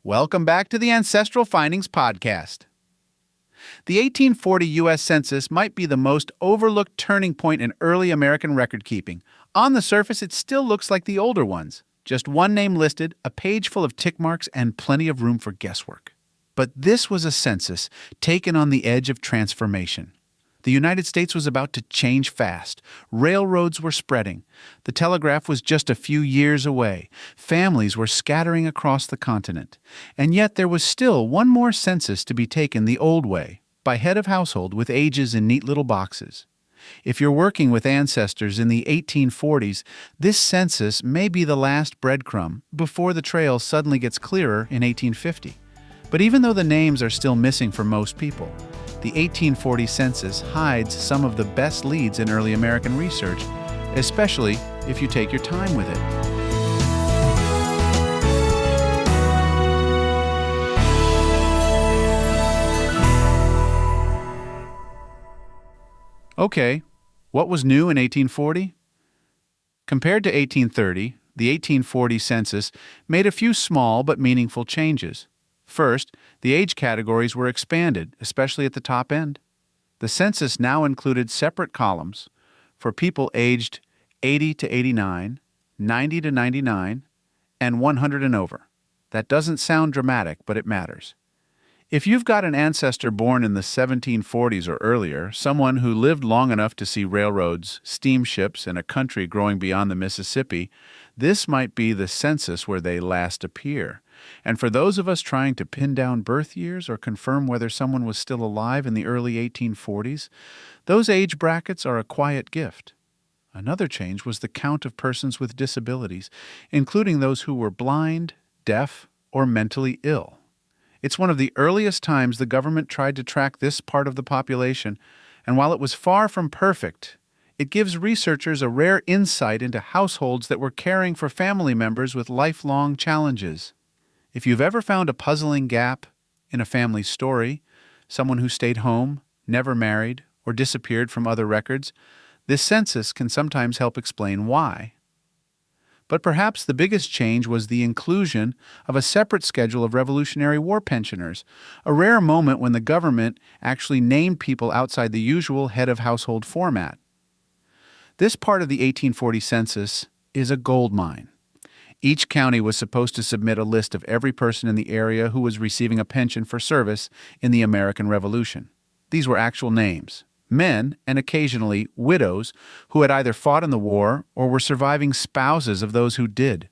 Welcome back to the Ancestral Findings Podcast. The 1840 U.S. Census might be the most overlooked turning point in early American record-keeping. On the surface, it still looks like the older ones. Just one name listed, a page full of tick marks, and plenty of room for guesswork. But this was a census taken on the edge of transformation. The United States was about to change fast. Railroads were spreading. The telegraph was just a few years away. Families were scattering across the continent. And yet there was still one more census to be taken the old way, by head of household with ages in neat little boxes. If you're working with ancestors in the 1840s, this census may be the last breadcrumb before the trail suddenly gets clearer in 1850. But even though the names are still missing for most people, the 1840 census hides some of the best leads in early American research, especially if you take your time with it. Okay, what was new in 1840? Compared to 1830, the 1840 census made a few small but meaningful changes. First, the age categories were expanded, especially at the top end. The census now included separate columns for people aged 80 to 89, 90 to 99, and 100 and over. That doesn't sound dramatic, but it matters. If you've got an ancestor born in the 1740s or earlier, someone who lived long enough to see railroads, steamships, and a country growing beyond the Mississippi, this might be the census where they last appear. And for those of us trying to pin down birth years or confirm whether someone was still alive in the early 1840s, those age brackets are a quiet gift. Another change was the count of persons with disabilities, including those who were blind, deaf, or mentally ill. It's one of the earliest times the government tried to track this part of the population, and while it was far from perfect, it gives researchers a rare insight into households that were caring for family members with lifelong challenges. If you've ever found a puzzling gap in a family's story, someone who stayed home, never married, or disappeared from other records, this census can sometimes help explain why. But perhaps the biggest change was the inclusion of a separate schedule of Revolutionary War pensioners, a rare moment when the government actually named people outside the usual head of household format. This part of the 1840 census is a gold mine. Each county was supposed to submit a list of every person in the area who was receiving a pension for service in the American Revolution. These were actual names, men and occasionally widows who had either fought in the war or were surviving spouses of those who did.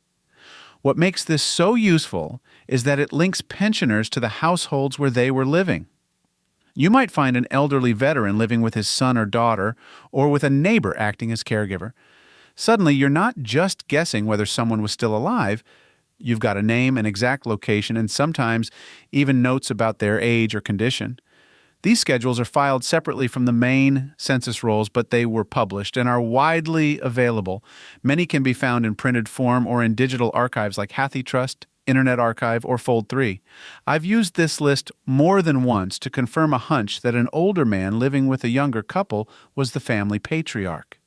What makes this so useful is that it links pensioners to the households where they were living. You might find an elderly veteran living with his son or daughter, or with a neighbor acting as caregiver. Suddenly, you're not just guessing whether someone was still alive. You've got a name, an exact location, and sometimes even notes about their age or condition. These schedules are filed separately from the main census rolls, but they were published and are widely available. Many can be found in printed form or in digital archives like HathiTrust, Internet Archive, or Fold3. I've used this list more than once to confirm a hunch that an older man living with a younger couple was the family patriarch.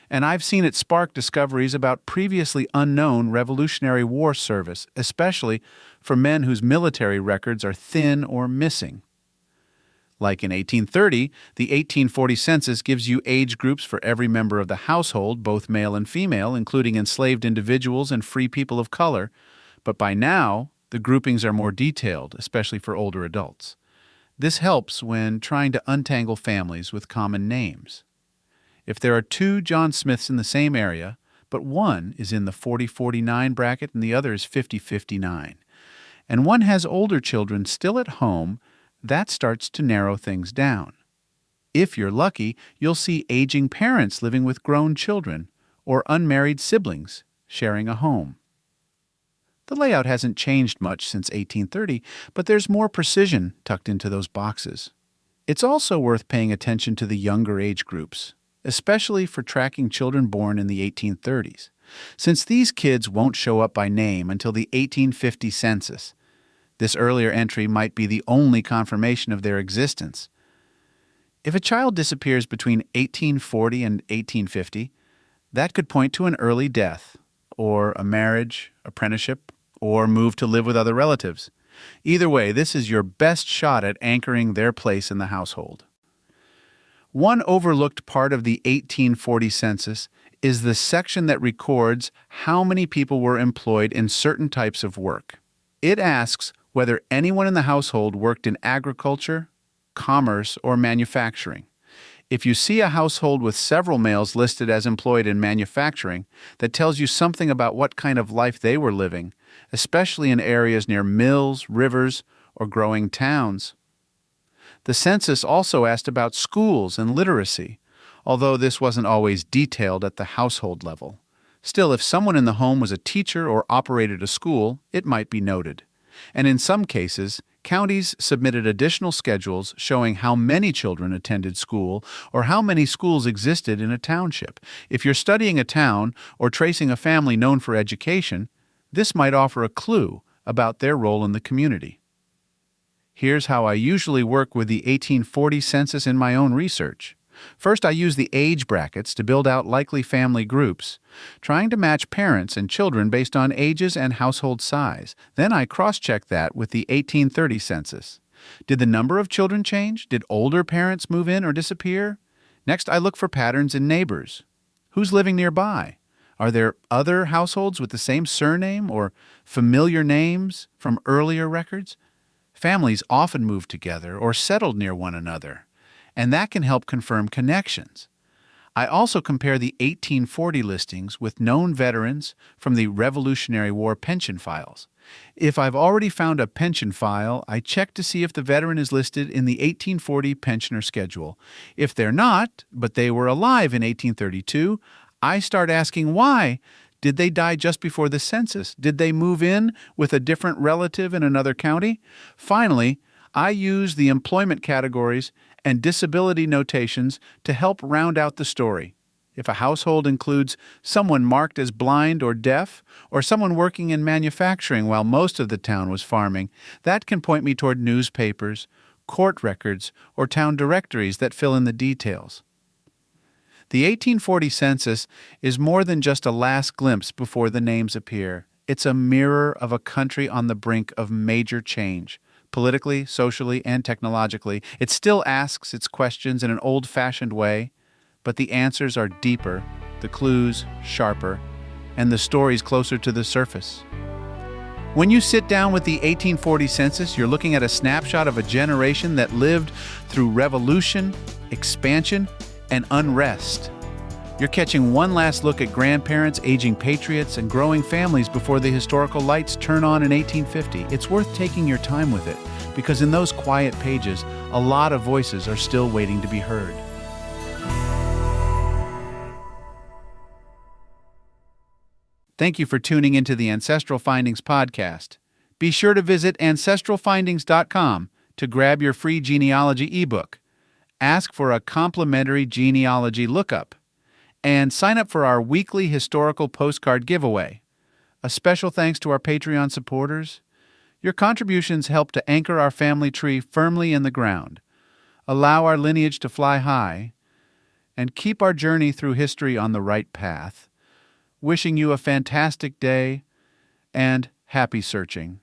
And I've seen it spark discoveries about previously unknown Revolutionary War service, especially for men whose military records are thin or missing. Like in 1830, the 1840 census gives you age groups for every member of the household, both male and female, including enslaved individuals and free people of color. But by now, the groupings are more detailed, especially for older adults. This helps when trying to untangle families with common names. If there are two John Smiths in the same area, but one is in the 40-49 bracket and the other is 50-59, and one has older children still at home, that starts to narrow things down. If you're lucky, you'll see aging parents living with grown children, or unmarried siblings sharing a home. The layout hasn't changed much since 1830, but there's more precision tucked into those boxes. It's also worth paying attention to the younger age groups, especially for tracking children born in the 1830s, since these kids won't show up by name until the 1850 census. This earlier entry might be the only confirmation of their existence. If a child disappears between 1840 and 1850, that could point to an early death, or a marriage, apprenticeship, or move to live with other relatives. Either way, this is your best shot at anchoring their place in the household. One overlooked part of the 1840 census is the section that records how many people were employed in certain types of work. It asks whether anyone in the household worked in agriculture, commerce, or manufacturing. If you see a household with several males listed as employed in manufacturing, that tells you something about what kind of life they were living, especially in areas near mills, rivers, or growing towns. The census also asked about schools and literacy, although this wasn't always detailed at the household level. Still, if someone in the home was a teacher or operated a school, it might be noted. And in some cases, counties submitted additional schedules showing how many children attended school or how many schools existed in a township. If you're studying a town or tracing a family known for education, this might offer a clue about their role in the community. Here's how I usually work with the 1840 census in my own research. First, I use the age brackets to build out likely family groups, trying to match parents and children based on ages and household size. Then I cross-check that with the 1830 census. Did the number of children change? Did older parents move in or disappear? Next, I look for patterns in neighbors. Who's living nearby? Are there other households with the same surname or familiar names from earlier records? Families often move together or settled near one another, and that can help confirm connections. I also compare the 1840 listings with known veterans from the Revolutionary War pension files. If I've already found a pension file, I check to see if the veteran is listed in the 1840 pensioner schedule. If they're not, but they were alive in 1832, I start asking why. Did they die just before the census? Did they move in with a different relative in another county? Finally, I use the employment categories and disability notations to help round out the story. If a household includes someone marked as blind or deaf, or someone working in manufacturing while most of the town was farming, that can point me toward newspapers, court records, or town directories that fill in the details. The 1840 census is more than just a last glimpse before the names appear. It's a mirror of a country on the brink of major change, politically, socially, and technologically. It still asks its questions in an old-fashioned way, but the answers are deeper, the clues sharper, and the stories closer to the surface. When you sit down with the 1840 census, you're looking at a snapshot of a generation that lived through revolution, expansion, and unrest. You're catching one last look at grandparents, aging patriots, and growing families before the historical lights turn on in 1850. It's worth taking your time with it, because in those quiet pages, a lot of voices are still waiting to be heard. Thank you for tuning into the Ancestral Findings podcast. Be sure to visit ancestralfindings.com to grab your free genealogy ebook. Ask for a complimentary genealogy lookup, and sign up for our weekly historical postcard giveaway. A special thanks to our Patreon supporters. Your contributions help to anchor our family tree firmly in the ground, allow our lineage to fly high, and keep our journey through history on the right path. Wishing you a fantastic day and happy searching.